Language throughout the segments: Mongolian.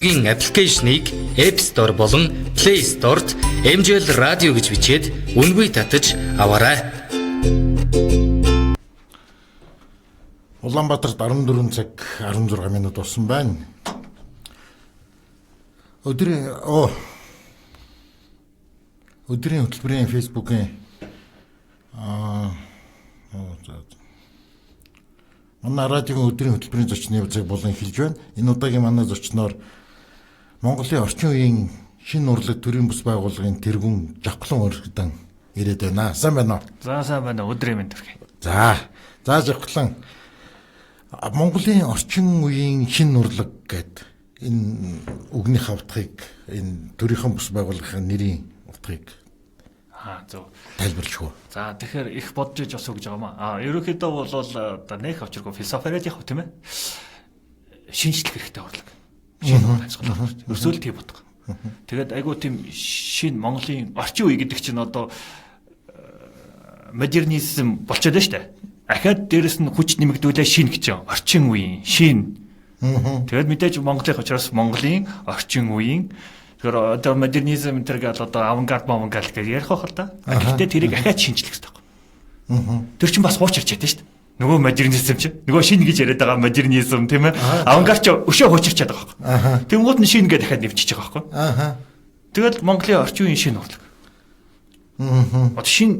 гийн аппликейшнийг App Store болон Play Store-т MJL радио гэж бичээд үнгүй татаж аваарай. Улаанбаатарт 14 цаг 16 минут болсон байна. Өдрийн хөтөлбөрийн Facebook-ийн манай радиогийн өдрийн хөтөлбөрийн зочны явцыг болон эхэлж байна. Энэ удаагийн манай зочноор Монголын орчин үеийн шинэ урлаг төрийн бүс байгууллагын тэргүүн Жавхлан өргөдөн ирээд байна. Сайн байна уу? За сайн байна. Өдрийн мэнд төрхий. За Жавхлан Монголын орчин үеийн шинэ урлаг гэдэг энэ үгний хавтгыг энэ төрийн бүс байгууллагын нэрийн утгыг зөв тайлбарлаж хөө. За тэгэхээр их бодож иж бас өгж байгаа маа. Ерөнхийдөө бол одоо нэг авчиргүй философиэд яг тийм ээ. Шинжлэх хэрэгтэй урлаг. Шинэ амьсгал. Ерөөсөө л тийм бодго. Тэгээд айгуу тийм шинэ Монголын орчин үе гэдэг чинь одоо модернизм болчиход байна шүү дээ. Ахаад дээрэс нь хүч нэмэгдүүлээ шинэ гэж байна. Орчин үеийн шинэ. Тэгээд мэдээж Монголын учраас Монголын орчин үеийн тэгэхээр одоо модернизм тэргээл одоо авангард гэж ярих байх л да. Гэхдээ тэрийг ахаад шинжлэх хэрэгтэй байна. Тэр чинь бас хуучирч чадсан шүү дээ. Нөгөө модернизм чинь нөгөө шинэ гэж яриад байгаа модернизм тийм ээ. Авангард ч өшөө хуучирч чаддаг байхгүй. Тэнгууд нь шинэ гэдэг дахиад нэвчиж байгаа байхгүй. Тэгэл Монголын орчин үеийн шинэ урлаг. Одоо шинэ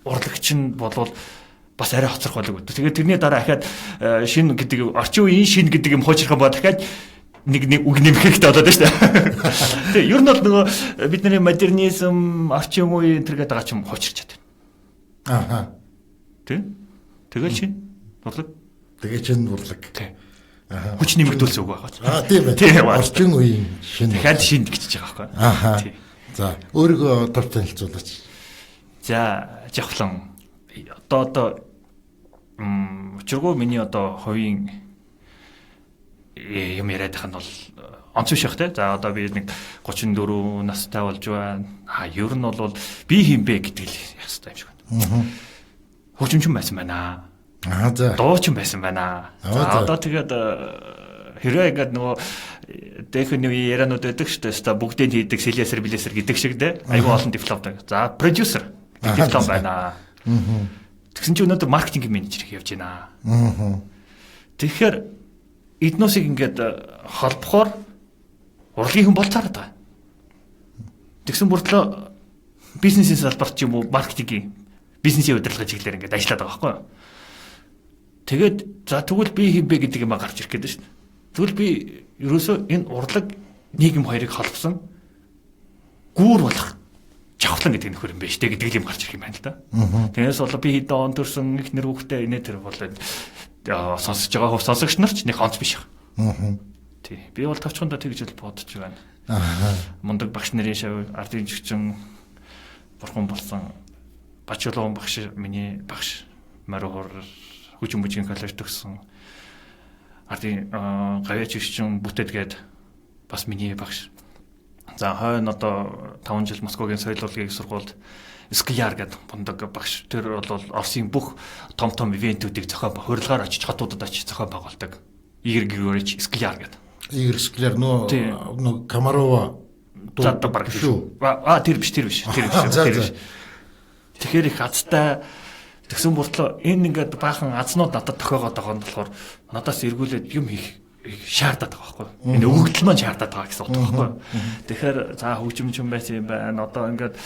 урлаг чинь болвол бас арай хоцрох болог үү. Тэгээд тэрний дараа ахаад шинэ гэдэг орчин үеийн шинэ гэдэг юм хуучрах юм ба дахиад нэг үг нэмэх хэрэгтэй болоод байна шүү дээ. Тэгээ ер нь бол нөгөө бидний модернизм орчин үеийн тэр гэдэг байгаа ч юм хуучирч чадна. Тийм. Тэгэл чинь урлаг. Тэгээ чинь урлаг. Хүч нэмэгдүүлсэн үг байгаа. Тийм байна. Орчин үеийн шинэ. Дахиад шинэ гэж байгаа байхгүй. За өөрийгөө товч танилцуулаач. За Жавхлан одоо учиргүй миний одоо хувийн юм яриад байгаа нь бол онц биш те. За одоо би нэг 34 настай болж байна. Ер нь бол би хинбэ гэдэг л яах хэрэгтэй юм шиг байна. Хөгжимчин байсан байна. За. Дуучин байсан байна. За одоо тэгээд хэрвээ ингээд нөгөө дэхэн үе ярианууд өгдөг шүү дээ. Бүгдийг хийдэг сэлэсэр билэсэр гэдэг шиг те. Айгүй олон диплом. За продюсер диплом байна. Тэгсэн чинь өнөөдөр маркетинг менежер явж байна. Тэгэхээр эдносыг ингээд холбохоор урлагийн хүн болцаараад байгаа. Тэгсэн бүртлөө бизнесийн салбарт ч юм уу маркетингийн бизнесийн удирдлага чиглэлээр ингээд ажиллаад байгаа байхгүй юу? Тэгээд за тэгвэл би хинбэ гэдэг юм гарч ирэх гээд шүү дээ. Тэгвэл би ерөөсөө энэ урлаг нийгэм хоёрыг холбосон гүүр болох Жавхлан гэдэг нөхөр юм байна шүү дээ гэдэг юм гарч ирэх юм байна л да. Тэгээс бол би хэдэн он төрсөн их нэр хүүхдээ инээ тэр бол сонсож байгаа сонсогч нар ч нэг онц биш. Тий. Би бол тавчхандаа тэгж л бодож байна. Мундаг багш нарын шав ардын жигчин бурхан болсон Бачулуун багш миний багш Маруухор хүчин бүжгийн коллеж төгссөн ардын гавьяач жигчин бүтээдгээд бас миний багш. За хойно одоо 5 жил Москвагийн соёл урлагийн сургуульд Скляр гэдэг бундаг багш. Тэр бол Оросын бүх том ивентүүдийг зохион хуурилгаар очиж хотуудад очиж зохион байгуулдаг. Игорь Григорьевич Скляр гэдэг. Игорь Скляр нөө Комарова дуудаг баг шүү. Тэр биш. Тэгэхээр их азтай тэгсэн бүртлөө энэ ингээд баахан азнууд надад тохиогоод байгаа нь болохоор надаас эргүүлээд юм хийх шаардаад байгаа байхгүй. Энэ өгөгдөл маань шаардаад байгаа гэсэн утга байхгүй. Тэгэхээр за хөгжимчин байсан юм байна. Одоо ингээд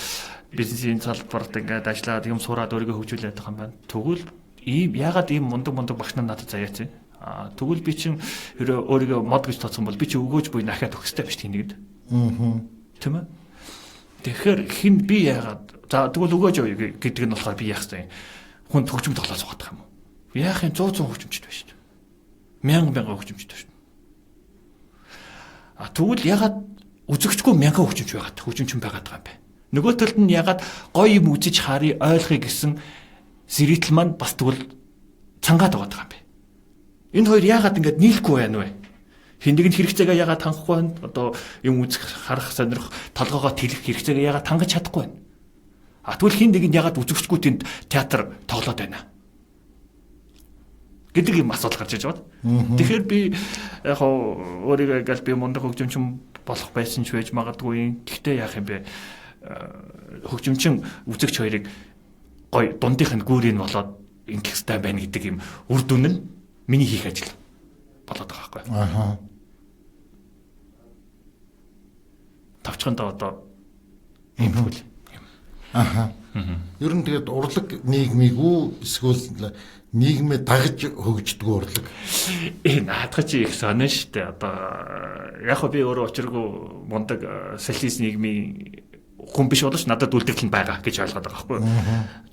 бизнесийн салбарт ингээд ажиллаад юм сураад өөрийгөө хөгжүүлээд байгаа юм байна. Тэгвэл ягаад ийм мундаг багш нар надад заяац. Тэгвэл би чинь өөрийгөө мод гэж тооцсон бол би чи өгөөж буй дахиад өгөх хэрэгтэй биш тийм нэгэд. Тийм ээ. Тэгэхээр хин би ягаад за тэгвэл өгөөж гэдэг нь болохоор би яах вэ? Хүн хөгжим тоглоо суугаад байгаа юм уу? Яах юм 100 хөгжимчд байна шүү дээ. 1000 хөгжимчд байна шүү дээ. Тэгвэл ягаад үзэгчгүй 1000 хөгжимчин байгаад байгаа юм бэ? Нөгөө талд нь ягаад гоё юм үзэж харъя ойлгоё гэсэн зэрэгтэл маань бас тэгвэл цангаад байгаа юм бэ? Энэ хоёр ягаад ингэж нийлэхгүй байна вэ? Хин нэг нь хэрэгцээгээ ягаад хангахгүй байна? Одоо юм үзэх, харах, сонирх, толгоогоо тэлэх хэрэгцээгээ ягаад хангаж чадахгүй байна? Тэгвэл хин нэг нь ягаад үзэгчгүй тэнд театр тоглоод байна? гэдэг юм асуудал гарч иж байна. Тэгэхээр би яг өөрийгөө ингээл би мундаг хөгжимчин болох байсан ч байж магадгүй. Гэхдээ яах юм бэ? Хөгжимчин үзэгч хоёрыг гой дундийнх нь гүүрийн болоод ингэх хэрэгтэй байна гэдэг юм үр дүн нь миний хийх ажил болоод байгаа байхгүй. Аха. Тавчхандаа одоо юм хөл. Аха. Ер нь тэгээд урлаг нийгмийг үү эсвэл нийгмээ дагаж хөгждөг урлаг. Наадах чи их сонин штэ. Одоо яг хөө би өөрөө очиргүй мундаг социалист нийгмийн хүн биш болооч надад үлдэгдэл нь байгаа гэж ойлгоод байгаа байхгүй.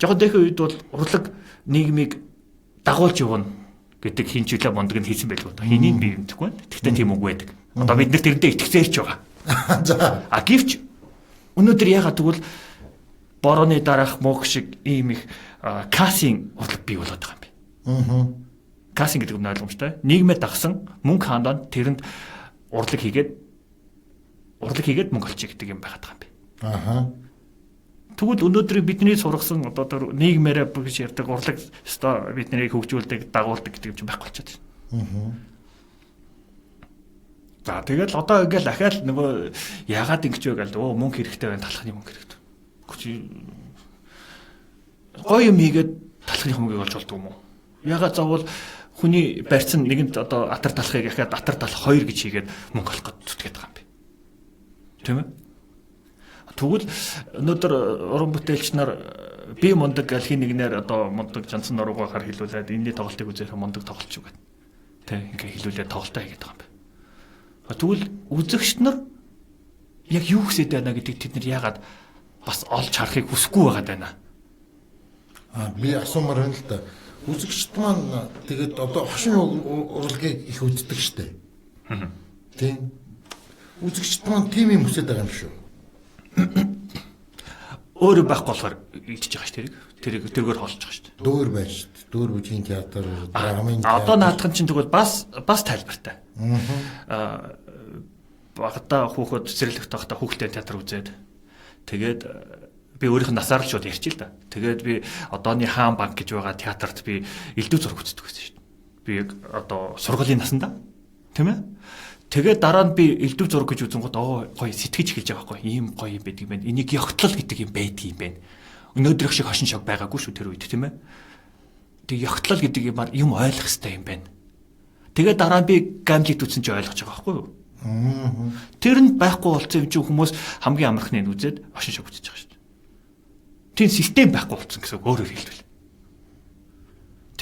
Жохон дэхэн үед бол урлаг нийгмийг дагуулж явна гэдэг хинжүүлээ мундаг нь хийсэн байлгүй. Хэнийг би юмдаггүй. Тэгтээ тийм үг байдаг. Одоо бид нар тэрнээ итгэцээрч байгаа. За. А гівч өнөөдөр ягаад тэгвэл борооны дараах муух шиг ийм их кассинг урлаг бий болоод байгаа юм бэ. Кассинг гэдэг нь ойлгомжтой. Нийгмээ дагсан мөнгө хаандаа тэрэнд урлаг хийгээд мөнгө олчих гэдэг юм байгаад байгаа юм бэ. Аха. Тэгвэл өнөөдөр бидний сургасан одоо тэр нийгмээрээ бүгд ярьдаг урлаг өстой биднийг хөгжүүлдэг, дагуулдаг гэдэг юм чинь байхгүй болчиход байна. За тэгэл одоо ингээл ахаал нөгөө яагаад ингэж вэ гээл мөнгө хэрэгтэй байна талхны мөнгө хэрэгтэй. Гоё юм хийгээд талхны мөнгөийг олж болдгоо юм уу? Яагаад заавал хүний барьсан нэгэнд одоо атар талхыг ахаад атар талх 2 гэж хийгээд мөнгө олох гэж зүтгээд байгаа юм бэ. Тийм ээ? Тэгвэл өнөөдөр уран бүтээлч нар би мундаг гал хин нэгнээр одоо мундаг жансан нуруугаар хэлүүлээд энэний тоглолтыг үзэх мундаг тоглолч юу гэдэг. Тэ ингээ хэлүүлээд тоглолтоо хийгээд байгаа юм байна. Тэгвэл үзэгчд нар яг юу хүсэж байна гэдэг тэд нар яагаад бас олж харахыг хүсэхгүй байгаад байна. Би асуумаар байна л да. Үзэгчд маань тэгээд одоо хошин урлагийг их үздэг штэ. Тийм. Үзэгчд маань тийм юм хүсэж байгаа юм шүү. Өөрөө байхгүй болохоор идчихэж байгаа ш тэргээр хоолж байгаа ш. Дөөр байна шүү дээ. Дөөр бүжгийн театр, драмын театр. Одоо наадхан чинь тэгвэл бас тайлбартай. Багтаа хүүхэд цэцэрлэгт байхдаа хүүхэлдэйн театр үзээд тэгээд би өөрийнх нь насаар л шууд ярьчих л да. Тэгээд би одооны хаан банк гэж байгаа театрт би элдв зураг үздэг байсан шүү дээ. Би одоо сургуулийн насандаа тийм ээ. Тэгээд дараа нь би элдв зураг гэж үзэнгууд гоё сэтгэж эхэлж байгаа байхгүй. Ийм гоё юм байдаг юм байна. Энийг ёгтлол гэдэг юм байдаг юм байна. Өнөөдрөх шиг хошин шог байгаагүй шүү тэр үед тийм ээ. Тэг ёгтлол гэдэг юм ойлгох хэрэгтэй юм байна. Тэгээд дараа нь би гамлет үзсэн чинь ойлгож байгаа байхгүй юу? Тэр нь байхгүй болсон юм чинь хүмүүс хамгийн амархныг үзээд хошин шог үзэж байгаа шүү дээ. Тийм систем байхгүй болсон гэсэн өөрөөр хэлбэл.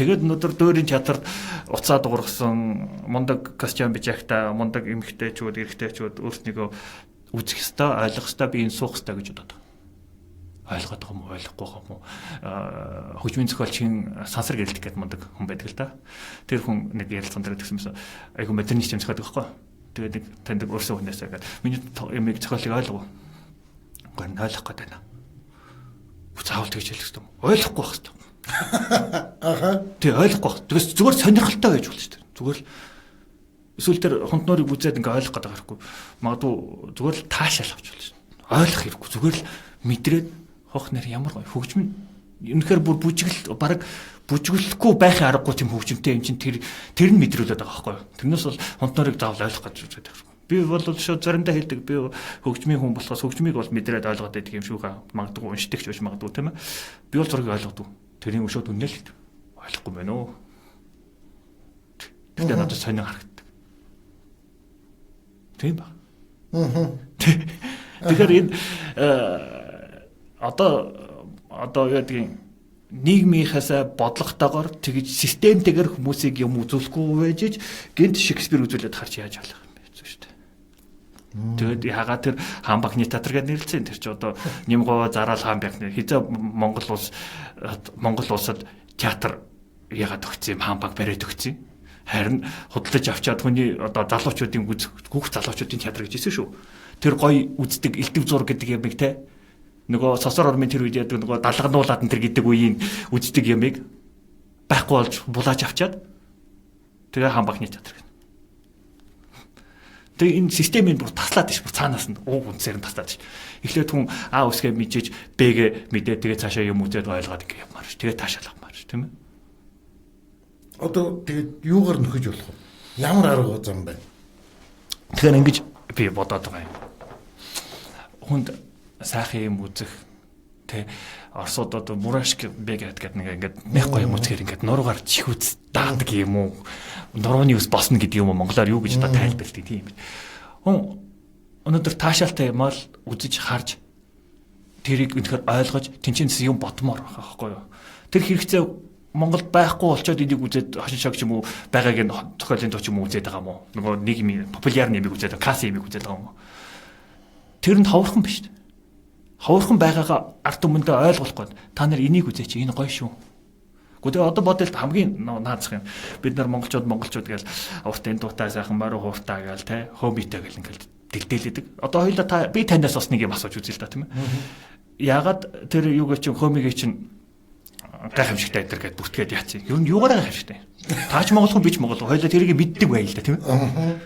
Тэгээд өнөөдөр дөөрийн театрт уцаа дуургасан мундаг костюм bijагта мундаг эмэгтэйчүүд эрэгтэйчүүд өөрснийгөө үзэх ёстой, ойлгох ёстой, би энэ суух ёстой гэж бодоод байгаа. Ойлгоод байгаа юм уу, ойлгохгүй байгаа юм уу? Хөгжмийн зохиолчийн сансар гэрэлтэх гэдэг мундаг хүн байдаг л да. Тэр хүн нэг ярилцсан дээр тэгсэн юмсан айгу модернист юм зохиодог байхгүй. Тэгээд нэг таньдаг өөрсөө хүнээс яг миний ямиг зохиолыг ойлгов. Гэн ойлгох гээд байна. Заавал тэгж хэлэх ёстой юм. Ойлгохгүй байх ёстой. Аха. Тэг ойлгохгүй. Тэгээс зүгээр сонирхолтой байж болно шүү дээ. Зүгээр л эсвэл тэр хонтнорыг үзээд ингээ ойлгох гэдэг хэрэггүй. Магадгүй зүгээр л таашаал авч болно шүү дээ. Ойлгох хэрэггүй. Зүгээр л мэдрээд хох нэр ямар гоё хөгжим үнэхээр бүр бүжиглэхгүй байхын аргагүй тийм хөгжимтэй юм чинь тэр нь мэдрүүлээд байгаа байхгүй юу. Тэрнээс бол хонтнорыг заавал ойлгох гэж үзээд байгаа. Би бол шууд заримдаа хэлдэг би хөгжмийн хүн болохоос хөгжмийг бол мэдрээд ойлгоод байдаг юм шүү хаа. Магадгүй уншдаг ч биш магадгүй тийм ээ. Би бол зургийг ойлгодог. Тэрийн шууд үнэл хэлдэг. Ойлгохгүй байна уу? Тэгтээ надад сонир харагддаг. Тийм ба. Тэгэхээр энэ одоо яадаг нийгмийнхээс бодлоготойгоор тэгж системтэйгэр хүмүүсийг юм үзүүлэхгүй байж гэнт Шекспир үзүүлээд харж яаж болох юм бэ шүү дээ. Тэгээд ягаад тэр хаан банкны театр гэж нэрлэлцэн тэр чи одоо Нямгоо зараал хаан банкны хизээ Монгол улсад театр ягаад өгсөн юм хаан банк бариад өгсөн. Харин худалдаж авчаад хүний одоо залуучуудын хүүхд залуучуудын театр гэж хэлсэн шүү. Тэр гоё үздэг элдв зураг гэдэг юм те. Нөгөө сосор ормын тэр үед яадаг нөгөө далгануулаад энэ гэдэг үеийн үздэг ямыг байхгүй болж булааж авчаад тэгээ хаан банкны театр гэнэ. Тэгээ энэ системийн бүр таслаад иш бүр цаанаас нь үнсээр нь таслаад иш. Эхлээд хүн А үсгээ мэдээж Б-гээ мэдээ тэгээ цаашаа юм үзээд ойлгоод ингэ явмаар ш. Тэгээ таашаал авмаар ш, тийм ээ. Одоо тэгээд юугаар нөхөж болох вэ? Ямар арга зам бэ? Тэгэхээр ингэж би бодоод байгаа юм. Хүнд сайхан юм үзэх тэ Оросод одоо мурашки бэгэд гэдэг нэг ингээд нэх гоё юм үзэхээр ингээд нуруугаар чихүүц даадаг юм уу? Нурууны ус босно гэдэг юм уу? Монголоор юу гэж та тайлбарлая тийм юм. Хүн өнөөдөр таашаалтай юмал үзэж харж тэрийг үнэхээр ойлгож тэнцэнс юм бодмоор байгаа байхгүй юу? Тэр хэрэгцээ Монголд байхгүй болчоод энийг үзээд хошин шог ч юм уу байгааг нь зохиолын дуу ч юм уу үзээд байгаа юм уу? Нөгөө нийгмийн популяр нэмийг үзээд касс нэмийг үзээд байгаа юм уу? Тэр нь ховорхон биш үү? Ховорхон байгаагаа ард түмэндээ ойлгуулахгүй. Та нар энийг үзээч энэ гоё шүү. Гэхдээ одоо бодвол хамгийн наацх юм. Бид нар монголчууд гэж уртын дуутай сайхан морин хууртаа гээл те хөөбитэй гэл ингээл дэлдэлээдэг. Одоо хоёулаа би танаас бас нэг юм асууж үзье л да тийм ээ. Яагаад тэр юугээ чинь хөөмигээ чинь гайхамшигтай энэ гэдээ бүртгээд яачих. Юу нь юугаараа гайхамшигтай. Таач монголхон бич монгол хоёулаа тэрийг мэддэг байл л да тийм ээ.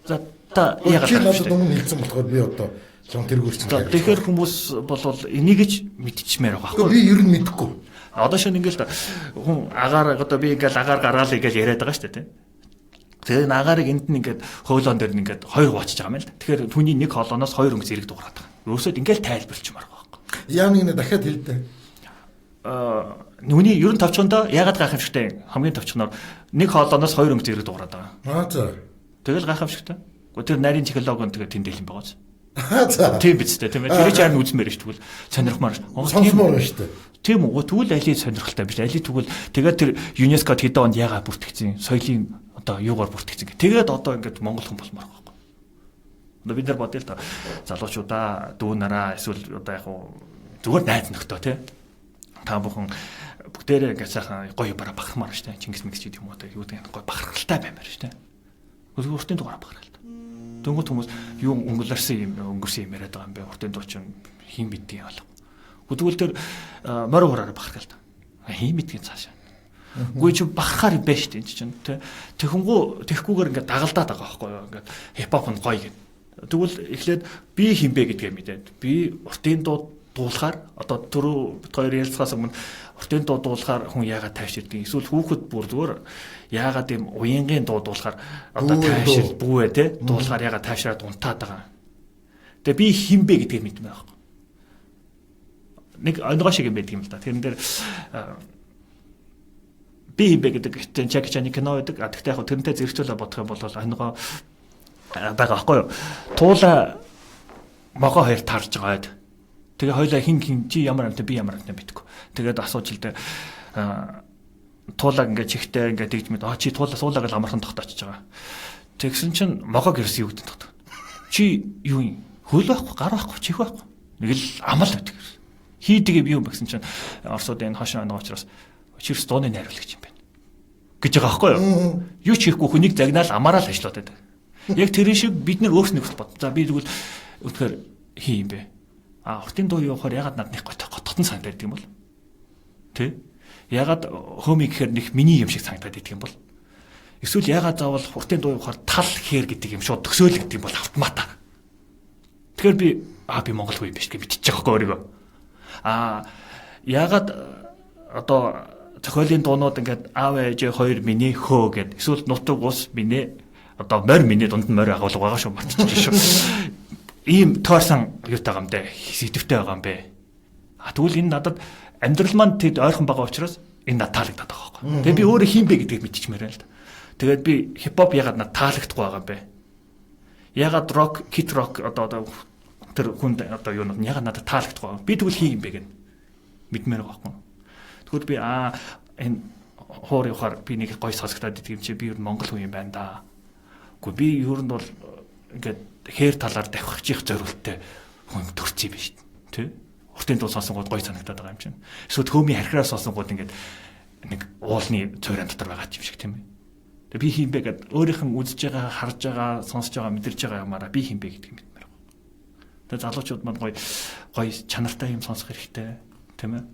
За та яагаад гайхамшигтай. Өмнө хэлсэн болохоор би одоо лон тэргүүрсэн. Тэгэхээр хүмүүс болвол энийг ч мэдчихмээр байгаа байхгүй. Би ер нь мэдэхгүй. Одоо шинэ ингээл хүн агаар одоо би ингээл агаар гараалаа гэж яриад байгаа шүү дээ тийм. Тэгээ агаарыг энд нь ингээд хоолоон дээр нь ингээд хоёр хуучж байгаа юм л. Тэгэхээр түүний нэг хоолооноос хоёр өнгө зэрэг дуурайдаг. Өөрөөсөө ингээл тайлбарчмаар байгаа байхгүй. Яа нэг дахиад хэлдэ. Нүуний ерөн товчхондоо ягаад гайхамшигтай хамгийн товчхоноор нэг хоолооноос хоёр өнгө зэрэг дуурайдаг. За. Тэгэл гайхамшигтай. Гэхдээ тэр нарийн технологи нь тэгээ тэндэл юм байгаа. За. Тийм биз дээ тийм ээ. Тэр чинь харин үзмээр шүү тэгвэл сонирхмаар. Сонсомоор байна шүү дээ. Тийм үү. Тэгвэл алийг сонирхолтой биш. Алийг тэгвэл тэгээд тэр ЮНЕСКОд хэдэн онд яагаад бүртгэгдсэн? Соёлын одоо юугаар бүртгэгдсэн. Тэгээд одоо ингээд монголхон болмоор байгаа. Одоо бид нар бодъё л та залуучуудаа дүү нараа эсвэл одоо яг зүгээр найз нөхдөд тий. Та бүхэн бүгдээрээ ингээд сайхан гоё бараа бахармаар штэ. Чингис мэгс гэдэг юм уу те. Юу гэдэг гоё бахархалтай баймаар штэ. Өөрөөр уртын дугаар бахархалтай. Дөнгөж хүмүүс юу өнгөрсөн юм яриад байгаа юм бэ? Уртын дуу чинь хин бидгийг алга. Тэгвэл тэр морин хураараа бахархалтай. Хин бидгийг цаашаа. Үгүй чи бахахаар юм байна штэ энэ чинь те. Тэхгүйгээр ингээд дагалдаад байгаа байхгүй юу? Ингээд хипхоп нь гоё гэдэг. Тэгвэл эхлээд би хинбэ гэдгээ мэдээд би уртын дуу дуулахаар одоо түрүү хоёр ярилцахаас өмнө уртын дуу дуулахаар хүн яагаад тайвширдаг? Эсвэл хүүхэд бүр зүгээр яагаад юм уянгийн дуу дуулахаар одоо тайвшир бүүвэ те дуулахаар яагаад тайвшираад унтаад байгаа. Тэгээ би хинбэ гэдгийг мэдмээр байхгүй. Нэг онгоо шиг юм байдаг юм л да. Тэрэн дээр би хинбэ гэдэг чак чаны кино байдаг. Тэгтээ яг тэрнтэй зэрэгцүүлээ бодох юм бол онгоо байгаа байхгүй юу? Туула могоо хоёр тарж байгаад тэгээ хоёлаа хин чи ямар амтай би ямар амтай мэдгүй. Тэгээд асууж илдэ туулаг ингээ чихтэй ингээ тэгж мэд чи туулаа суулаа гэж амархан тогтоочж байгаа. Тэгсэн чинь могоо гэрс юу гэдэг тогтоо. Чи юу юм? Хөл байхгүй, гар байхгүй, чих байхгүй. Нэг л амал байдаг. Хийдгээ би юм гэсэн чинь Оросуудын хошин оноо учраас чирс дууны найруулагч юм байна. Гэж байгаа байхгүй юу? Юу ч хийхгүй хүнийг загнаал амаараа л ажиллаад байдаг. Яг тэр шиг бид нар өөрснөө бод. За би тэгвэл өтгөр хий юм бэ. Уртын дуу явахаар ягаад над нэг готготон санагдаад юм бол? Тэ? Ягаад хөөми гэхээр нэг миний юм шиг санагдаад идэх юм бол? Эсвэл ягаад заавал уртын дуу явахаар тал хээр гэдэг юм шууд төсөөлөгдөг юм бол автоматар. Тэгэхээр би монгол хүн юм биш гэж мэдчихэж байгаа байхгүй өөрийгөө. Ягаад одоо зохиолын дуунууд ингээд аав ээж хоёр миний хөө гэд эсвэл нутаг ус миний одоо морь миний дунд нь морь агуулга байгаа шүү мартчихж шүү. Ийм тойрсон юутай юм бэ? Сэтвтэй байгаа юм бэ? Тэгвэл энэ надад амьдрал маань тэд ойрхон байгаа учраас энэ надад таалагдаад байгаа байхгүй. Тэгээ би өөрөө хин бэ гэдгийг мэдчихмээр байна л да. Тэгээд би хипхоп ягаад надад таалагдахгүй байгаа юм бэ? Ягаад рок, кит рок одоо тэр хүнд одоо юу нь ягаад надад таалагдахгүй байгаа. Би тэгвэл хин юм бэ гэн мэдмээр байгаа байхгүй. Тэгвэл би энэ хоор явахаар би нэг гой сонсогдоод идэх юм чи би ер нь монгол хүн юм байна да. Гэхдээ би ер нь бол ингээд хээр талаар давхиж зориулттай хүн төрчих юм биш тий. Уртын дуу сонсонгууд гоё санагдаад байгаа юм чинь. Эсвэл хөөмийн хархираа сонсонгууд ингээд нэг уулны цойрон дотор байгаа юм шиг тийм ээ. Тэгээ би хин бэ гэд өөрийнх нь үзэж байгаа, харж байгаа, сонсож байгаа, мэдэрч байгаа юмараа би хин бэ гэдгийг мэдмээр байна. Тэгээ залуучууд маань гоё чанартай юм сонсох хэрэгтэй тийм ээ.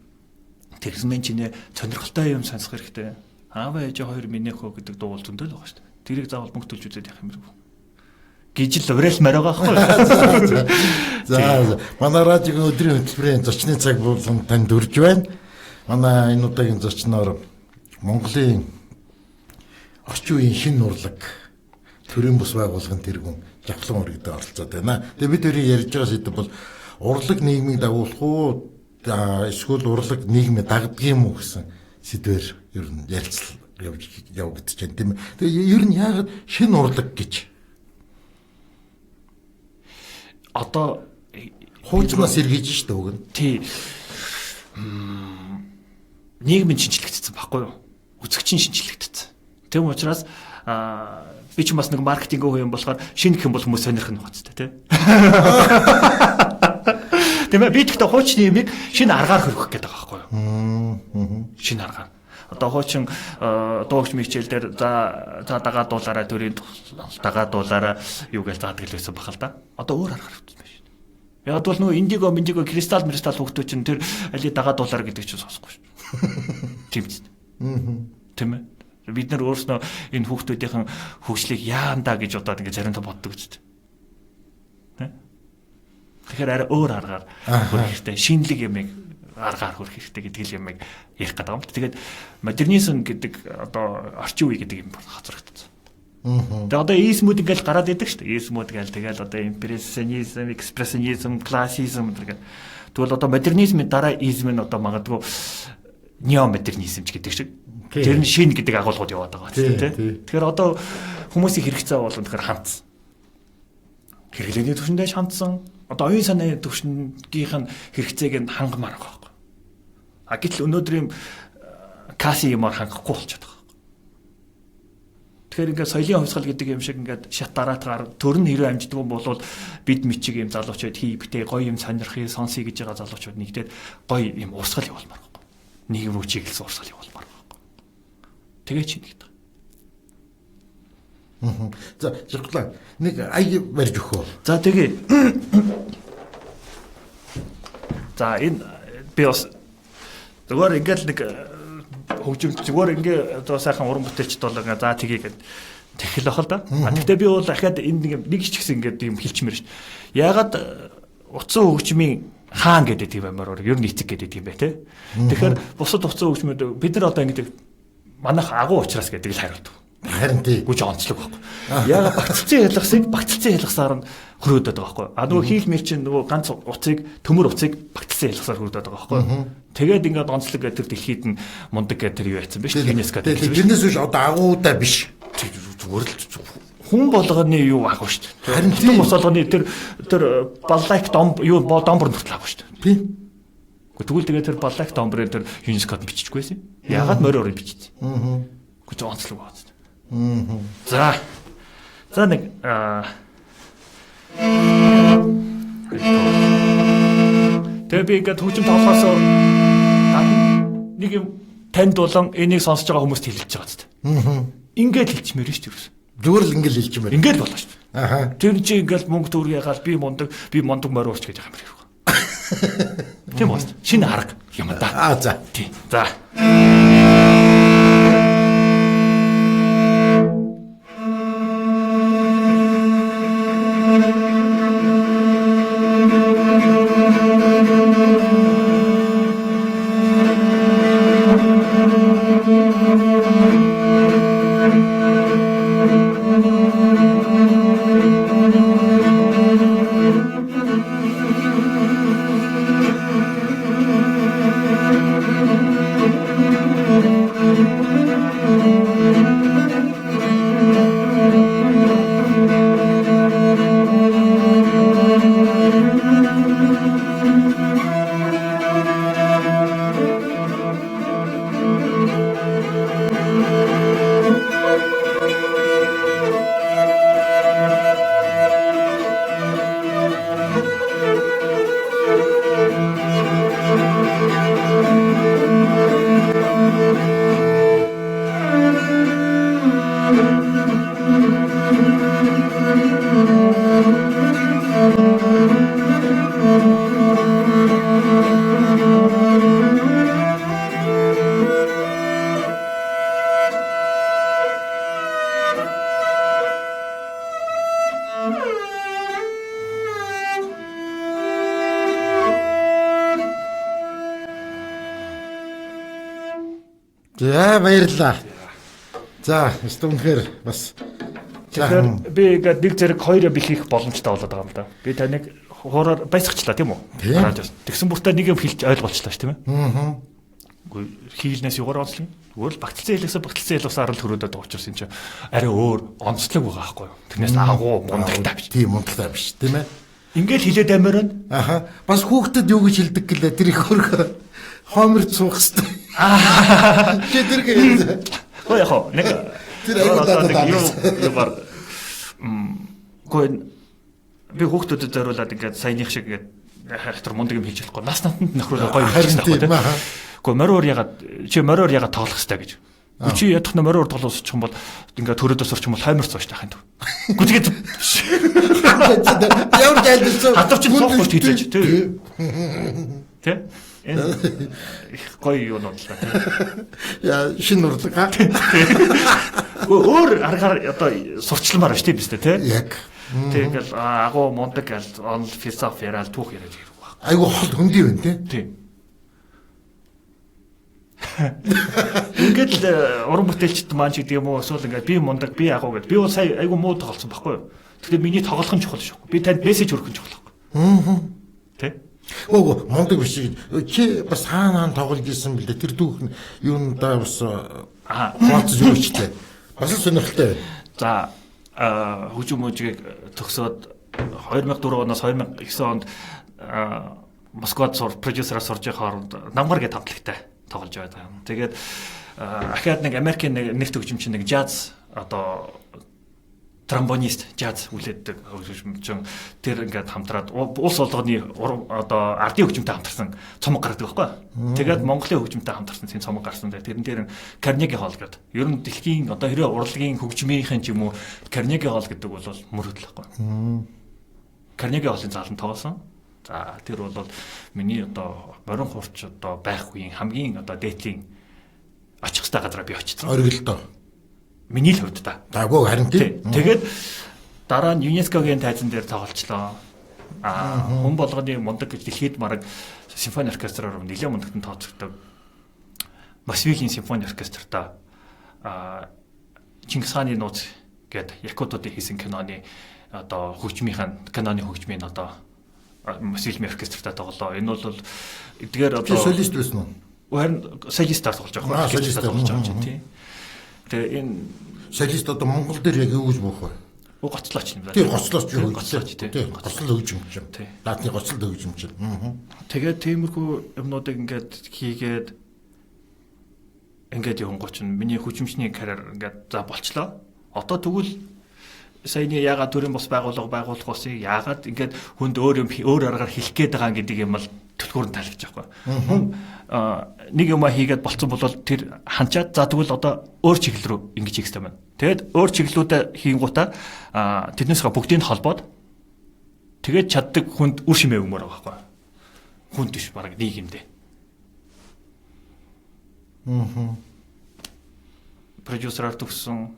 Тэгсмэн чинээ сонирхолтой юм сонсох хэрэгтэй. Аав ээж хоёр минь хөө гэдэг дуу бол зөндөл байгаа шүү дээ. Тэрийг заавал мөнгө төлж үзээд явах юм байна. Гижил уриалмаар байгаа байхгүй. За манай радиогийн өдрийн хөтөлбөрийн зочны цаг болсон танд өрж байна. Манай энэ удаагийн зочноор Монголын орчин үеийн шинэ урлаг төрийн бус байгууллагын тэргүүн жавхлан ургидад оролцоод байна. Тэгээ бид хоёрын ярьж байгаа сэдэв бол урлаг нийгмийг дагуулах уу эсвэл урлаг нийгмийг дагдаг юм уу гэсэн сэдвээр ер нь ярилцлага явагдаж байна тийм ээ. Тэгээ ер нь яагаад шинэ урлаг гэж одоо хуучнаас эргэж штэ үг нь. Тий. Нийгмийн шинжлэгдсэн баггүй юу? Үзэгчин шинжлэгдсэн. Тэм учраас би ч бас нэг маркетинг хүн юм болохоор шинэ гэх юм бол хүмүүс сонирх нь гоцтой тий. Тийм ээ би тэгтээ хуучны юмыг шинэ аргаар хөргөх гэдэг байгаа байхгүй юу? Шинэ аргаар. Одоо хуучин дуугч мичэл дээр за дагаадуулаараа төрийн дагаадуулаараа юу гэж заадаг л байсан бахал да. Одоо өөр аргаар хөргсөн байна шүү дээ. Яг бол нөгөө индиго кристалл хүүхдүүд чинь тэр али дагаадуулаар гэдэг чинь сонсохгүй шүү дээ. Тийм ч. Тийм ээ. Бид нар өөрснөө энэ хүүхдүүдийн хөгжлийг яандаа гэж удаад ингэ заримдаа боддог гэж. Тэгэхээр арай өөр аргаар хөрөх хэрэгтэй. Шинэлэг юмыг аргаар хөрөх хэрэгтэй гэдэг юмыг ярих гэдэг юм. Тэгээд модернизм гэдэг одоо орчин үе гэдэг юм хацрагдсан. Тэгээд одоо измүүд ингээл гараад идэг шүү дээ. Измүүд гээл тэгэл одоо импрессионизм, экспрессионизм, классизм гэдэг. Тэгвэл одоо модернизмын дараа изм нь одоо магадгүй неомодернизм ч гэдэг шиг. Тэр нь шин гэдэг агуулгууд яваад байгаа тийм. Тэгэхээр одоо хүмүүсийн хэрэгцээ бол тэгэхээр хандсан. Хэрэглээний түвшиндээ хандсан. Одоо оюун санааны түвшингийнх нь хэрэгцээг нь хангамаар байгаа байхгүй. Гэтэл өнөөдрийн касси юмар хангахгүй болчиход байгаа. Тэгэхээр ингээд соёлын хувьсгал гэдэг юм шиг ингээд шат дараатгаар төр нь хэрэг амждаг юм бол бид мичиг юм залуучууд хийбтэй гоё юм сонирхыг сонсъё гэж байгаа залуучууд нэгдээд гоё юм урсгал явуулмаар байхгүй. Нийгэм рүү чиглэсэн урсгал явуулмаар байхгүй. Тэгээ чинь гэдэг. За жиглаа нэг ая барьж өгөө. За тэгээ. За энэ би бас зүгээр ингээд нэг хөгжим зүгээр ингээ одоо сайхан уран бүтээлчд бол за тгий гэд тэгэл бахал да. Гэхдээ би бол дахиад энэ нэг ч гэсэн ингээд юм хэлчмээр шүү дээ. Ягаад утсан хөгжмийн хаан гэдэг тийм амаар ер нь эцэг гэдэг юм бэ те. Тэгэхээр бусад утсан хөгжмөд бид нар одоо ингээд манайх агуу ухраас гэдэг л хариулт. Харин тий. Гүж онцлог байхгүй. Ягаад багцлцсан ялгасаар нь хөрөөдөд байгаа байхгүй. Нөгөө хийх мэл чинь нөгөө ганц уцыг төмөр уцыг багцлцсан ялгасаар хөрөөдөд байгаа байхгүй. Тэгээд ингээд онцлог гэдэг дэлхийд нь мундаг гэдэг тэр юу яцсан биш ЮНЕСКО гэдэг. Тэрнээс биш одоо агуудаа биш. Зүгээр л хүн болгоны юу агуу шүү дээ. Харин тийм бос болгоны тэр баллайк дом юу домбор нүртэл агуу шүү дээ. Тийм. Тэгвэл тэгээд тэр баллайк домбрын тэр ЮНЕСКОд биччихгүй байсан. Ягаад морь бичсэн. Гүж онцлог байгаа. За нэг тэгээ би ингээд хөгжим тоглохоос нэг юм танд болон энийг сонсож байгаа хүмүүст хэлж байгаа зү. Ингээд хэлчмээр шүү дээ. Зүгээр л ингээд хэлчмээр. Ингээд болно шүү дээ. Аха. Тэр чинь ингээд мөнгө төгрөг ягаал би мундаг морь уурч гэж байгаа юм хэрэг. Тийм үү? Шинэ арга юм да. За. Тийм. За. За баярлалаа. За, үнэхээр бас Тэгэхээр би ингээд нэг зэрэг хоёроо бих хийх боломжтой болоод байгаа юм да. Би таныг хуураар байсгачлаа тийм үү? Радиос. Тэгсэн бүртээ нэг юм хэлж ойлгуулчлаа ш тийм ээ. Аа. Хийлнээс югаар онцлог. Өөр л багтцсан хэлээсээ л төрөөдөд байгаа учраас энэ чинь арай өөр онцлог байгаа байхгүй юу? Тэрнээс агуу мундагтай биш. Тийм мундагтай биш тийм ээ. Ингээд хилээд амир байна. Аха. Бас хүүхдэд юу гэж хэлдэг гэлээ тэр их хөргө хомер цуух хэвээр. Аа. Чи тэр гээ. Ой яхаа нэг тэр айгуудаа юу бар гоо би хүүхдүүдэд зориулаад ингээд саяных шиг ингээд хайртар мундаг юм хийж болохгүй. Нас натанд нөхрөө гоё хийчихсэн байхгүй тийм. Гоо мориор ягаад тоглох хэрэгтэй гэж. Чи ядах нь мориор тоглох юм бол ингээд төрөөдөөс орчих юм бол хаймар цууш тахын төв. Гүтгээд ямар жайлдсан хатавч цуухгүй хийлээч тий. Тэ? Энэ гоё юу нуудлаа. Яа шин урлаг ха. Өөр аргаар одоо сурчламаар шүү дээ биз дээ тий. Яг. Тэгэл агуу мундаг гал он философи яриад түүх яриад ирэх баг. Айгу хол хөндөй байна тий. Тийм. Ингээд л уран бүтээлчд маань ч гэдэг юм уу эсвэл ингээд би мундаг би агуу гэд. Би бол сая айгу муу тоглосон байхгүй юу? Тэгтээ миний тоглох нь чухал шүү. Би танд мессеж өргөх нь чухал байхгүй. Аа. Тэ? Ого мундаг биш. Чи бас хаана тоглож исэн бэлээ. Тэр дүүх нь юундаа бас хооц юу ч тээ. Бас л сонирхолтой байна. За хөгжим мужийг төгсөөд 2004 оноос 2009 онд Москвад продюсераар сурж байгаа хооронд намгар гэдэг хамтлагтай тоглож байгаа юм. Тэгээд ахаад нэг Америкийн нэрт хөгжимчин нэг jazz одоо тромбонист jazz үлээдэг хөгжимчин тэр ингээд хамтраад улс олгоны одоо ардын хөгжимтэй хамтарсан цомог гаргадаг байхгүй. Тэгээд Монголын хөгжимтэй хамтарсан тийм цомог гарсан. Тэрэн дээр Carnegie Hall гэдэг. Ер нь дэлхийн одоо хэрэг урлагийн хөгжмийнхэн ч юм уу Carnegie Hall гэдэг бол мөрөдөл байхгүй. Carnegie Hall-ын зааланд тоглосон. За тэр бол миний одоо морин хурц одоо байх үеийн хамгийн одоо дээдлийн очих хэвээр газараа би очсон. Оргилдоо. Миний л хувьд та. Дагуу харин тийм. Тэгээд дараа нь ЮНЕСКОгийн тайзан дээр тоглолцлоо. Хүн болгоны мундаг гэж дэлхийд мараг симфони оркестраар нэлээд мундагтан тооцогддог. Москвигийн симфони оркестртаа Чингис хааны нууц гэдэг якутуудын хийсэн киноны одоо киноны хөгжмийн одоо Москвигийн оркестртаа тоглолоо. Энэ бол эдгээр одоо солист байсан уу? Харин солистаар тоглож байгаа. Солистаар тоглож байгаа тийм. Тэгээ энэ солист одоо Монгол дээр яг юу гэж буух вэ? Гоцлооч юм байна. Тийм гоцлооч юу гоцлооч тийм. Гоцлол хөгжимч юм. Даатны гоцлол хөгжимч. Тэгээд тиймэрхүү юмнуудыг ингээд хийгээд ингээд явангууч нь миний хөгжимчний карьер ингээд за болчлоо. Одоо тэгвэл саяны ягаад төрийн бос байгуулах усыг ягаад ингээд хүнд өөр аргаар хэлэх гээд байгаа гэдэг юм бол төлхөөр нь таалагдж байгаа байхгүй. Хүн нэг юм хийгээд болцсон бол тэр ханчаад за тэгвэл одоо өөр чиглэл рүү ингэж хийх хэрэгтэй байна. Тэгэд өөр чиглэлүүдээ хийнгуудаа тэрнээсээ бүгдийг холбоод тэгээд чаддаг хүнд үр шимээ өгмөр байгаа байхгүй. Хүнд биш бараг нийгэмдээ. Продюсераар төгссөн,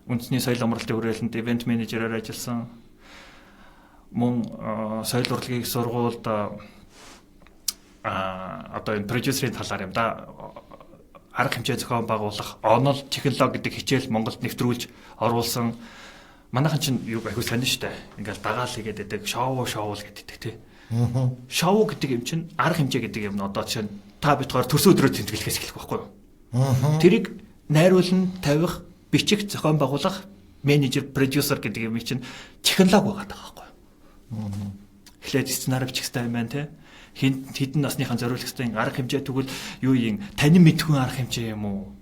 үндэсний соёл амралтын хүрээлэнд ивент менежерээр ажилласан. Мөн соёл урлагийн сургуульд одоо энэ продюсерийн талаар юм да арга хэмжээ зохион байгуулах, онол технологи гэдэг хичээл Монголд нэвтрүүлж оруулсан. Манайхан чинь юу аhiu сонин штэ. Ингээл дагаал хийгээд байдаг, шоу гэдэг тий. Шоу гэдэг юм чинь арга хэмжээ гэдэг юм. Одоо чинь та битгаар төрсөн өдрөө тэмдэглэхээс эхлэх байхгүй юу? Тэрийг найруулан тавих, бичих, зохион байгуулах, менежер, продюсер гэдэг юм чинь технологи байгаа байхгүй юу? Эхлээд сценарий бичих хэрэгтэй юм байна тий. Хэдэн насныхан зориулсан арга хэмжээ тэгвэл юу юм танин мэдхүн арга хэмжээ юм уу?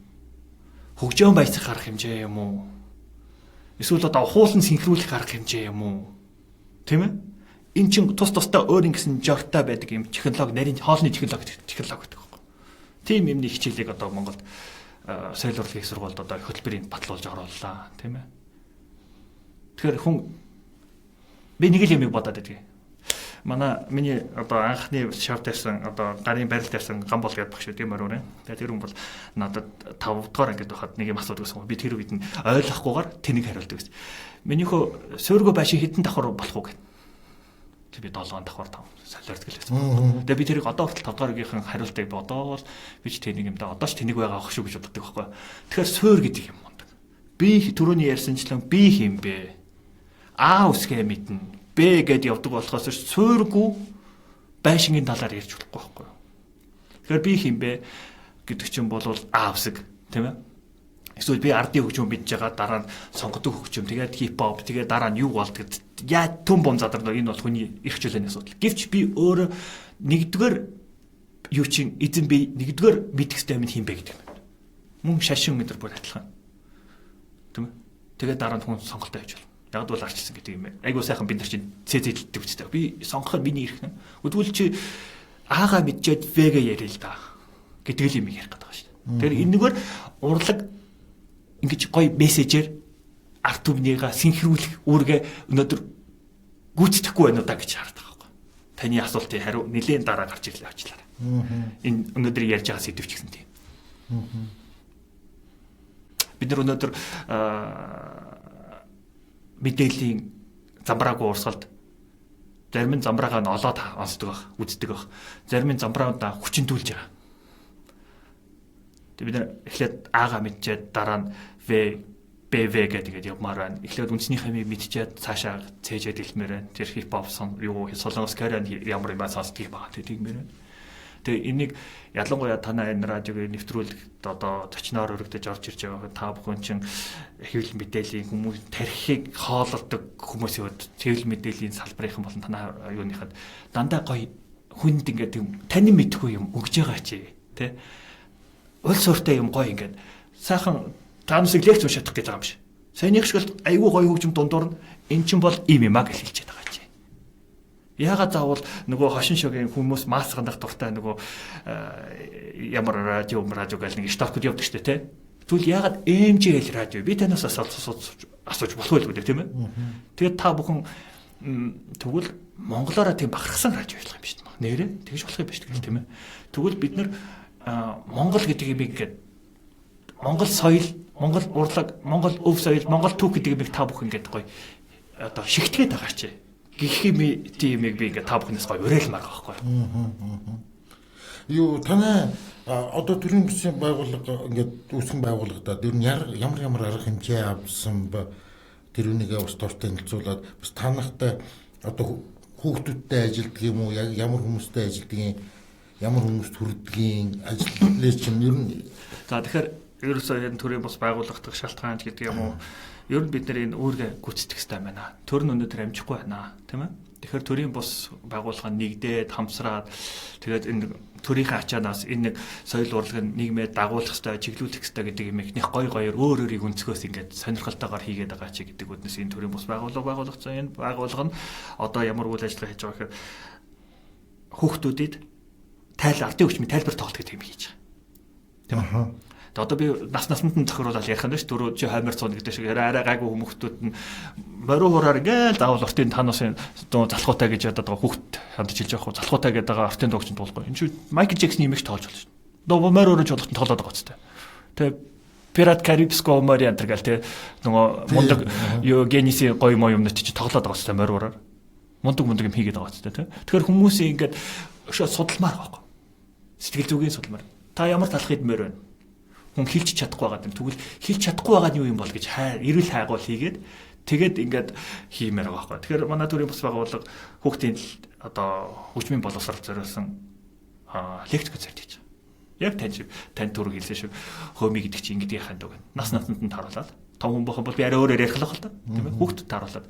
Хөгжөөн баясгах арга хэмжээ юм уу? Эсвэл одоо хуулан синхруулах арга хэмжээ юм уу? Тийм ээ? Эн чинь тусдаа өөр ингэсэн жортой байдаг юм технологи, нарийн хоолны технологи гэдэг байхгүй. Тийм юмны хичээлийг одоо Монголд соёл урлагийн сургуульд одоо хөтөлбөрийн батлуулж орууллаа, тийм ээ? Тэгэхээр хүн би нэг л юмыг бодоод байдаг. Миний одоо анхны шавт байсан одоо гарын барилт байсан Гамбол гэдэг багш тийм өрөөрэй. Тэгээд тэр хүн бол надад 5 дугаар ангид байхад нэг юм асуудаг гэсэн. Би тэр үед нь ойлгохгүйгээр тэнийг хариулдаг гэсэн. Минийхөө суурьгөө байшин хитэн давхар болох уу гэв. Тэг би 7 давхар 5 солиорд гэлээсэн. Тэгээд би тэрийг одоо хүртэл 5 дугаарынхын хариултыг бодоол би ч тэнийг юм да одоо ч тэнийг байгаа ах шүү гэж боддог байхгүй. Тэгэхээр суурь гэдэг юм. Би түрүүний ярьсанчлан би хин бэ? А үсгээ мэднэ. Б гэд явдаг болохоос суургүй байшингийн талаар ярьж болохгүй байхгүй. Тэгэхээр би хин бэ гэдэг чинь бол А үсэг тийм ээ. Эсвэл би ардын хөгжим бидж байгаа дараа нь сонгодог хөгжим тэгээд хипхоп тэгээд дараа нь юу болдог яа түн бом задарна энэ бол хүний эрх чөлөөний асуудал. Гэвч би өөрөө нэгдүгээр юу чинь эзэн би нэгдүгээр мэдэх ёстой юм хин бэ гэдэг юм. Мөн шашин мэдэр бүр адилхан. Тийм ээ. Тэгээд дараа нь хүн сонголтоо хийж болно. Яг бол арчсан гэдэг юм. Айгуу сайхан бид нар чинь цэзэдэлдэг үстэй. Би сонгохоор миний эрх нэ. Өдгөл чи аагаа мэдчихэд вэгэ ярил л да. Гэдэг л юм ярих гэдэг байгаа шүү дээ. Тэгэхээр энэгээр урлаг ингэж гоё мессежээр арт түмнийга синхруулах үүргээ өнөөдөр гүйцэтгэхгүй байна уу да гэж хараад байгаа байхгүй. Таны асуултын хариу нэлээд дараа гарч ирлээ авчлаарай. Энэ өнөөдөр ярьж байгаа сэдв ч гэсэн тийм. Бид нар өнөөдөр мэдээллийн замбраагүй урсгалд зарим нь замбраагаа нь олоод онцдог байх, үздэг байх. Зарим нь замбраудаа хүчинтүүлж байгаа. Тэг бид нар эхлээд аагаа мэдчихэд дараа нь БВ гэдэг явмаар байна. Эхлээд үндэсний хамыг мэдчихэд цаашаа цээжэд хэлмээр байна. Тэр хипхоп юу солонгос корейн ямар юм сонсдгийг байгаа тэгмээр байна. Тэгээ энийг ялангуяа танаа энэ радиог нэвтрүүлэх одоо зочноор өргөдөж орж ирж байгаа та бүхэн чинь хэвлэл мэдээллийн хүмүүс тархийг хоололдог хүмүүсийн хувьд хэвлэл мэдээллийн салбарынхан болон танаа юуныхад дандаа гоё хүнд ингээд юм тань мэдхгүй юм өгж байгаа чи тэ уул сууртай юм гоё ингээд сайхан таамсыг лекц унших гэж байгаа юм шиг. Саяных шиг л айгүй гоё хөгжим дундуур нь эн чинь бол ийм юм а гэж хэлж байгаа чи. Яагаад заавал нөгөө хошин шогийн хүмүүс маск хандах дуртай нөгөө ямар радио гэл нэг штабд явдаг штэ тий. Тэгвэл яагаад MJL радио би танаас асууж болох байлгүй дээ тийм ээ. Тэгээд та бүхэн тэгвэл монголоор тийм бахархсан радио ажиллах юм биш үү? Нэрээ тэгж болох юм биш тийм ээ. Тэгвэл бид нар монгол гэдэг юм ингээд монгол соёл, монгол урлаг, монгол өв соёл, монгол түүх гэдэг юм та бүхэн ингээд гоё одоо шигтгээд байгаа чи. Гэх юм тийм би ингээд та бүхнээс гоё уриалмаар байгаа байхгүй. Юу танай одоо төрийн бүсийн байгууллага ингээд үүсгэн байгууллагадаа тэр нь ямар арга хэмжээ авсан ба тэр үнийгээ бас дуртай нэлцүүлээд бас танахтай одоо хүүхдүүдтэй ажилддаг юм уу ямар хүмүүстэй ажилддаг юм ямар хүмүүст хүрдгийн ажлын чинь ер нь за тэгэхээр ерөөсөө энэ төрийн бус байгуулагдах шалтгаан гэдэг юм уу ер нь бид нар энэ үүргээ гүйцэтгэх хэрэгтэй байна. Төр нь өнөөдөр амжихгүй байна, тийм ээ. Тэгэхээр төрийн бус байгууллага нэгдээд хамсраад тэгээд энэ төрийнхээ ачаанаас энэ нэг соёл урлагийн нийгмээ дагуулах хэрэгтэй, чиглүүлэх хэрэгтэй гэдэг юм их гой гоёор өөрөөрийг өнцгөөс ингээд сонирхолтойгоор хийгээд байгаа чи гэдэг үднэс энэ төрийн бус байгууллага байгуулагдсан. Энэ байгууллага нь одоо ямар үйл ажиллагаа хийж байгаа гэхээр хүүхдүүдэд ардын хүчмийн тайлбар тоглолт гэдэг юм хийж байгаа. Тийм үү? Одоо би наснд нь тохируулаад ярих юм ш дөрөв чи хаймар цуун гэдэг шиг арай гайгүй хүмүүстүүд нь мориу хураар ингээл даавал ортын таносын залхуутай гэж ядаад байгаа хүүхд хандж хэлж байгаа залхуутай гэдэг байгаа ортын дуугч туулахгүй. Энэ чинь Майкл Джексны имиж тоолж болно ш. Нөгөө мориуурж болгох тоолоод байгаа ч тэ. Пират Карибско мори антер гэл тэ нөгөө мундаг юу генисийн гоё юмнууд чи тоглоод байгаа ч тэ мориураар. Мундаг юм хийгээд байгаа ч тэ. Тэгэхээр хүмүүсийн ингээд өшөө судалмаар байгаа. Сэтгэл зүгийн судалмаар. Та ямар талах идмээр байна? Хүн хэлж чадахгүй байгаа юм. Тэгвэл хэлж чадахгүй байгаа нь юу юм бол гэж эрүүл хайгуул хийгээд тэгээд ингээд хиймээр байгаа байхгүй. Тэгэхээр манай төрийн бус байгууллага хүүхдийн одоо хөгжмийн боловсрол зориулсан лекц концерт хийж байгаа. Яг тань түрүү хэлсэн шиг хөөми гэдэг чинь ингэдэг ханд үг. Нас насанд нь тааруулаад том хүн бохоо бол би арай өөрөөр ярих л байна тийм ээ. Хүүхдэд тааруулаад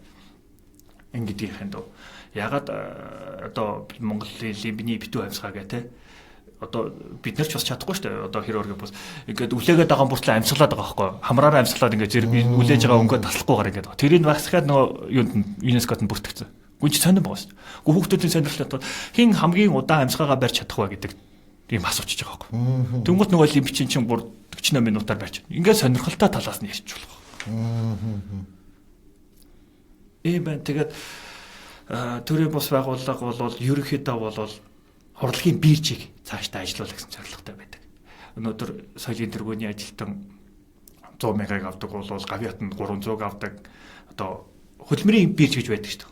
ингэдэг ханд үг. Ягаад одоо Монголын лимбний битүү амьсгаа гэх те одоо бид нар ч бас чадахгүй шүү дээ. Одоо хэр өргө бус ингээд үлээгээд байгаа бүртлээ амьсгалаад байгаа байхгүй. Хамраараа амьсгалаад ингээд зэрэг үлээж байгаа өнгөө таслахгүйгээр ингээд. Тэрийг багсахад нөгөө юунд ЮНЕСКОд нь бүртгэгдсэн. Гүн ч сонирн байгаа шүү дээ. Гүн хүүхдүүдийн сонирхлоо хин хамгийн удаан амьсгаагаа барьж чадах вэ гэдэг ийм асууж байгаа байхгүй. Тэнгуут нөгөө лимбчин чинь бүр 48 минутаар барьж. Ингээд сонирхолтой талаас нь ярьж болох. Бэн тэгээд төрийн бус байгууллага бол ерөнхийдөө бол урлагийн биржийг цаашдаа ажилуулах гэсэн зорилготой байдаг. Өнөөдөр соёлын тэргүүний ажилтан 100 мянгыг авдаг бол гавьяат нь 300 авдаг. Одоо хөдөлмөрийн бирж гэж байдаг шүү дээ.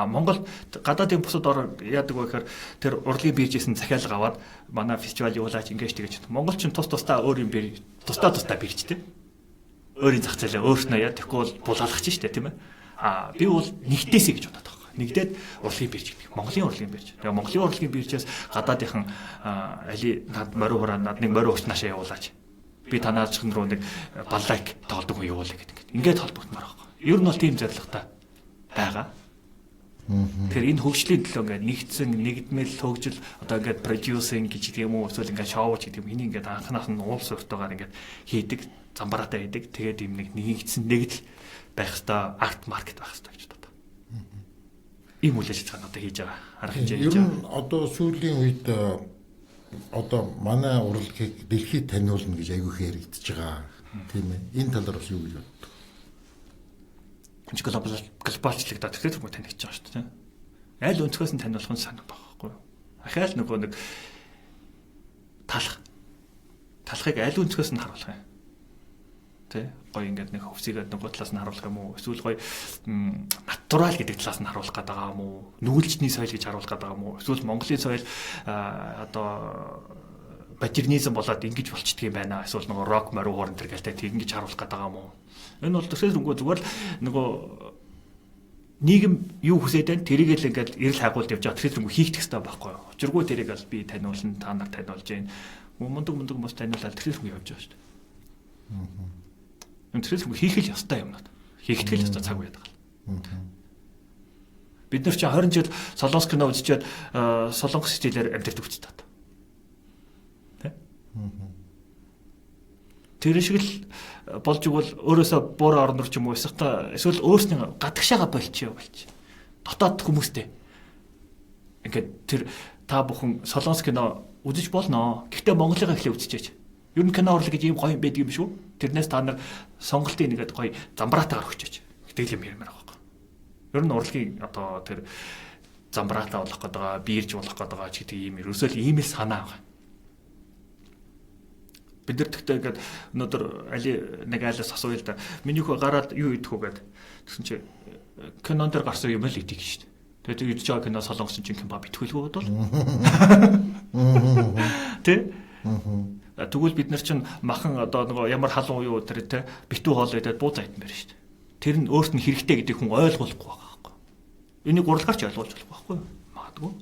Монгол гадаадын бусад орн яадаг вэ гэхээр тэр урлагийн биржээс нь захиалга аваад манай фестивал явуулаач ингэж тэгэж. Монгол ч тус тусдаа өөр юм бирж тусдаа биржтэй. өөрийн зах зээлээ өөрснөө яа тэгэхгүй бол булаалгах чинь шүү дээ тийм ээ. Би бол нэгтээсэй гэж бодоод байгаа. Нэгдээд урлагийн бирж гэдэг. Монголын урлагийн бирж. Тэгээ Монголын урлагийн биржээс гадаадынхан али над морин хураа над нэг морин урт наашаа явуулаач. Би танаачлан руу нэг баллайк тоолдог хүн явуулъя гэдэг. Ингээд холбогдмоор байгаа. Ер нь бол тийм зорилготой байгаа. Тэгэхээр энэ хөгжлийн төлөө ингээд нэгдсэн нэгдмэл хөгжил одоо ингээд продюсинг гэж юм уу эсвэл ингээд шоуч гэдэг юм энийг ингээд анханаас нь уул суртаагаар ингээд хийдэг замбараатай хийдэг тэгээд юм нэг нэгдсэн нэгдэл байх хэвээр арт маркет байх хэвээр гэж боддог. Ийм үйл ажиллагаа одоо хийж байгаа арга хэмжээ хийж байгаа. Ер нь одоо сүүлийн үед одоо манай урлагийг дэлхийд таниулна гэж аягүй хэрэгдэж байгаа тийм ээ. Энэ талаар бас юу гэж боддог? Глобалчлагдаад тэгэхээр түргүү танигдж байгаа шүү дээ. Аль өнцгөөс нь таниулах нь санаа байхгүй юу? Ахаал нөгөө нэг талхыг аль өнцгөөс нь харуулах юм. Тэ гоё ингээд нэг хөвсийгээд нөгөө талаас нь харуулах юм уу? Эсвэл гоё натурал гэдэг талаас нь харуулах гэдэг байгаа юм уу? Нүүлжний соёл гэж харуулах гэдэг байгаа юм уу? Эсвэл Монголын соёл одоо бажирнизм болоод ингэж болчдөг юм байна. Эсвэл нөгөө рок морин хуурн төр гэлтэй тэгингэж харуулах гэдэг байгаа юм уу? Энэ бол төсөөл зүгээр л нөгөө нийгэм юу хүсээд байна тэрийг л ингээд эрэл хайгуулт явж байгаа тэгэхээр хийх хэрэгтэй байхгүй юу. Учиргүй тэрийг л би таниулна та нар таниулж гин. Мундаг хүмүүс таниулаад тэр явж байгаа шүү дээ. Энэ тэр хийх л ёстой юмнууд. Хийгдэх л ёстой цаг үед байгаа. Бид нар чи 20 жил солонгос кино үзчихэд солонгос стилээр амьдардаг үстэй таа. Тэ? Тэр шиг л болж игэл өөрөөсөө буур орон руу ч юм уу эсвэл өөрснөө гадагшаага болчихё. Дотоод хүмүүстэй. Ингээд тэр та бүхэн солонгос кино үзэж болно. Гэхдээ Монголыгаа эхлээ үзчихээч. Ер нь кино урлаг гэж ийм гоё юм байдаг юм шүү. Тэрнээс та нар сонголтын нэгэд гоё замбраатаагаар өгчөөч. Гэтэл юм ярмаар байгаа. Ер нь урлагийн одоо тэр замбраатаа болох гэдэг, биирж болох гэдэг ч гэдэг ийм ерөөсөө л ийм л санаа байгаа. Бид нар тэгтээ ингээд өнөөдөр али нэг айлаас асууя л да. Миний хөө гараад юу идэх үү гэд. Тэгсэн чи кинон дээр гарсан юм л идэх шүү дээ. Тэгээд идэж байгаа кино солонгос чинь кимбаб итгэлгүй бодвол. Тэ? Тэгвэл бид нар чинь махан одоо нөгөө ямар халуун уу тэр тэ битүү хоол идээд буу зайд мэр шүү дээ. Тэр нь өөрт нь хэрэгтэй гэдэг хүн ойлгуулахгүй байгаа байхгүй. Энийг урлагаарч ойлгуулж болохгүй байхгүй. Магадгүй.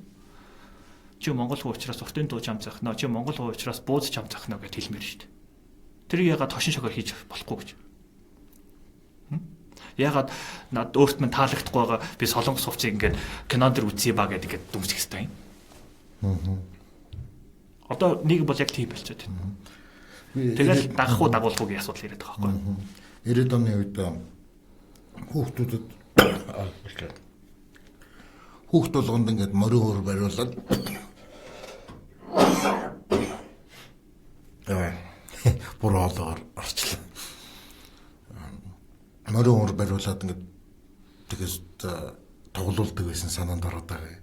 Чи Монгол хуу учраас уртын дуу чам захнаа, чи Монгол хуу учраас бууз чам захнаа гэж хэлмээр шүү дээ. Тэр ягаад тошин шогоор хийж болохгүй гэж. Ягаад над өөрт минь таалагдахгүй байгаа би солонгос хувцыг ингээд кинон дэр үзье ба гэдэг дүмсэх хэвээр юм. Одоо нэг бол яг тийм болчиход байна. Тэгэл дагах уу дагуулахгүй асуудал ирээд байгаа байхгүй. 90-ад оны үед хүүхдүүдэд хүүхд болгонд ингээд морин хуур бариулаад бураалаар орчлоо. Морин хуур бариулаад ингээд тэгээс тоглоулдаг байсан санаанд ороод байгаа.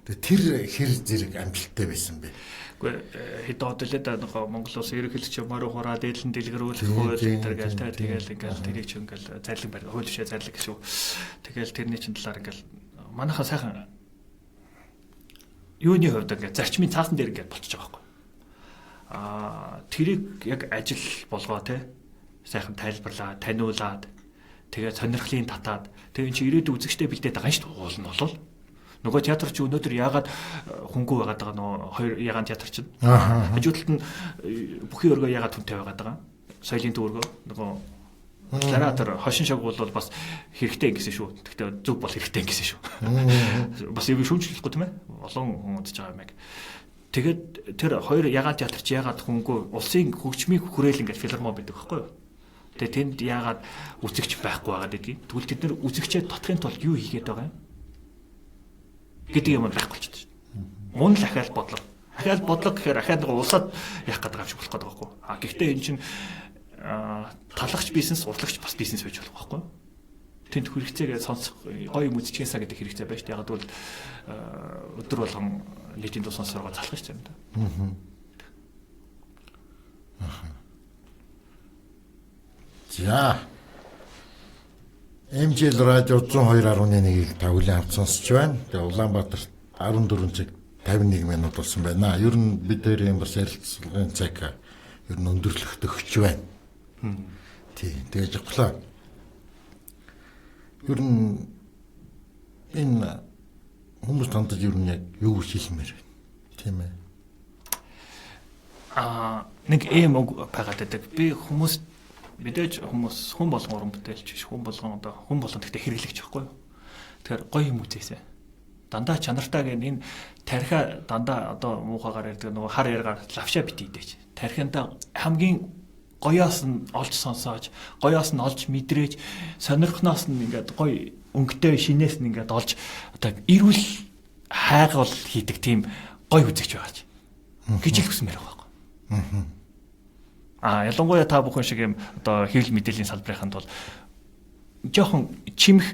Тэгээ тэр хэр зэрэг амжилттай байсан бэ? Хэд одолээд нөгөө Монгол улс ерөнхийлөгч морин хураа дээдлэн дэлгэрүүлэх хууль гэдэг тэгэл ингээл тэрийг ч ингээл зарлиг барь хууль бишээ зарлиг гэсэн. Тэгэл тэрний чин талаар ингээл манайхаа сайхан юуны хувьд ингээд зарчмын цаасан дээр ингээд болчихж байгаа байхгүй. Тэрийг яг ажил болгоо те сайхан тайлбарлаа, таниулаад тэгээ сонирхлын татаад тэгээ чи ирээдүйн үзэгчтэй бэлдээд байгаа шүү дээ. Уул нь болол нөгөө театр чи өнөөдөр яагаад хөнгөө байгаад байгаа нөө хоёр ягаан театр чинь. Хажуудалд нь бүхий өргөө яагаад хүнтэй байгаад байгаа. Соёлын төвөргөө нөгөө театр хошин шог бол бас хэрэгтэй гэсэн шүү. Гэхдээ зөв бол хэрэгтэй гэсэн шүү. Бас юу шүүмжлэхгүй тийм ээ. Олон хүн удаж байгаа юм яг. Тэгээд тэр хоёр ягаан театр чи яагаад хөнгөө улсын хөгжмийн хүрээлэн гэж филармон байдаг байхгүй юу? Тэгээд тэнд яагаад үзэгч байхгүй байгаа гэдгийг. Тэгвэл тэд нар үзэгчээ дотхын тулд юу хийгээд байгаа юм? Гэдэг юм байхгүй ч тийм. Мөн л ахаал бодлого. Ахаал бодлого гэхээр ахаал нэг улсад яах гэдэг юм шиг болох гэдэг байхгүй. Гэхдээ энэ чинь талагч бизнес, урлагч бас бизнес байж болох байхгүй. Тэнд хэрэгцээгээ сонсох гоё юм үзчихээсаа гэдэг хэрэгцээ байна шүү дээ. Яг бол өдөр болгон нийтийн дуу сонсороо залах шүү дээ. За. MJL радио 102.1-ийг тагуулan авч сонсч байна. Тэгээ Улаанбаатар 14 цаг 51 минут болсон байна. Ер нь бид дээр юм бас ярилцлагын цаг ер нь өндөрлөгдөх байна. Тий. Тэгээ жавхлаа. Ер нь энэ хүмүүс тандаж ер нь яг юу хийхмээр байна. Тийм ээ. Нэг ийм үг байгаад байдаг. Би хүмүүс мэдээж хүмүүс хүн болгон уран бүтээлч биш, хүн болгон гэхдээ хэрэглэгч байхгүй юу? Тэгэхээр гоё юм үзээсэ. Дандаа чанартай гэн энэ тархиа дандаа одоо муухагаар ярьдаг нөгөө хар яргаар лавшаа битээ идэж. Тархиандаа хамгийн гоёос нь олж сонсоож, гоёос нь олж мэдрээж, сонирхноос нь ингээд гоё өнгөтэй шинээс нь ингээд олж одоо эрүүл хайгуул хийдэг тийм гоё үзэгч байгаач. Гэж л хүсмээр байгаа байхгүй. Ялангуяа та бүхэн шиг юм одоо хэвлэл мэдээллийн салбарынханд бол жоохон чимэх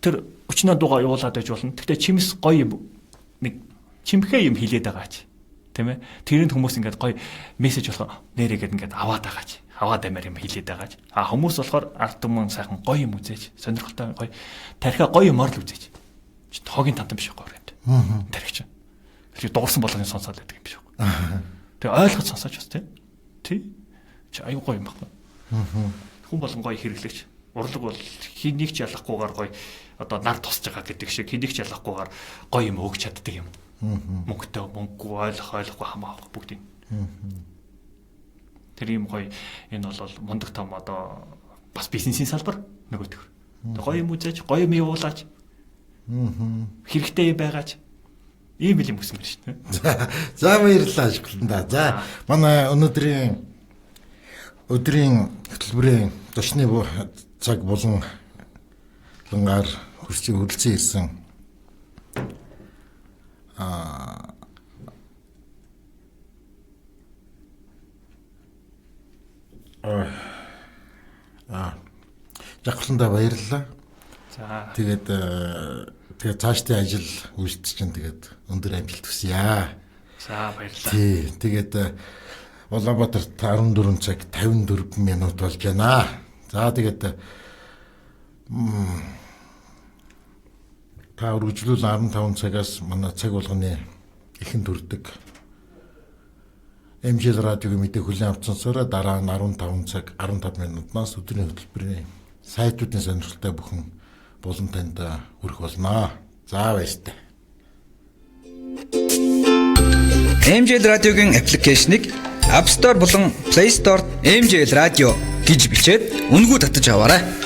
тэр өчнөө дугаа явуулаад байж болно. Гэхдээ чимэс гоё юм нэг чимхээ юм хилээд байгаач. Тийм ээ. Тэрэнд хүмүүс ингээд гоё мессеж болох нэрээгээд ингээд аваад байгаач. Аваад амаар юм хилээд байгаач. Хүмүүс болохоор ард түмэн сайхан гоё юм үзээж, сонирхолтой гоё тархиа гоё юмар л үзээж. Чи тоогийн тантан биш байхгүй юм. Тархич. Тэр дуурсан болгоны сонсоод байдаг юм биш байхгүй. Тэгээ ойлгож сонсооч бас тий. Чи аюу гоё юм байна. Хүн болгон гоё хэрэглэгч. Урлаг бол хэнийг ч ялахгүйгээр гоё одоо нар тусч байгаа гэдэг шиг хэнийг ч ялахгүйгээр гоё юм өгч чаддаг юм. Мөнгөтэй мөнгөгүй ойлгохгүй хамаагүй бүгдийг. Тэр юм гоё энэ бол мундаг том одоо бас бизнесийн салбар нөгөө төр. Гоё юм үзэж, гоё юм явуулаач. Хэрэгтэй байгаач. Ийм юм хүсмээр шүү дээ. За баярлалаа ашиглана. За манай өнөөдрийн хөтөлбөрийн зочны цаг болон лангаар хүрэлцэн ирсэн жагхландаа баярлалаа. За тэгээд цаашдын ажил үйлдэл чинь тэгээд өндөр амжилт хүсье. За баярлалаа. Тий, тэгээд Улаанбаатарт 14 цаг 54 минут болж байна. За тэгээд та үргэлжлүүл 15 цагаас манай цаг болгоны ихэн төрдөг MJL радиогийн мэдээ хүлээн авцсанараа дараа нь 15 цаг 15 минутнаас өдрийн хөтөлбөрийн сайтуудын сонирхолтой бүхэн болон танд хүрэх болно. За баяртай. MJL радиогийн аппликейшнийг App Store болон Play Store MJL радио гэж бичээд үнэгүй татаж аваарай.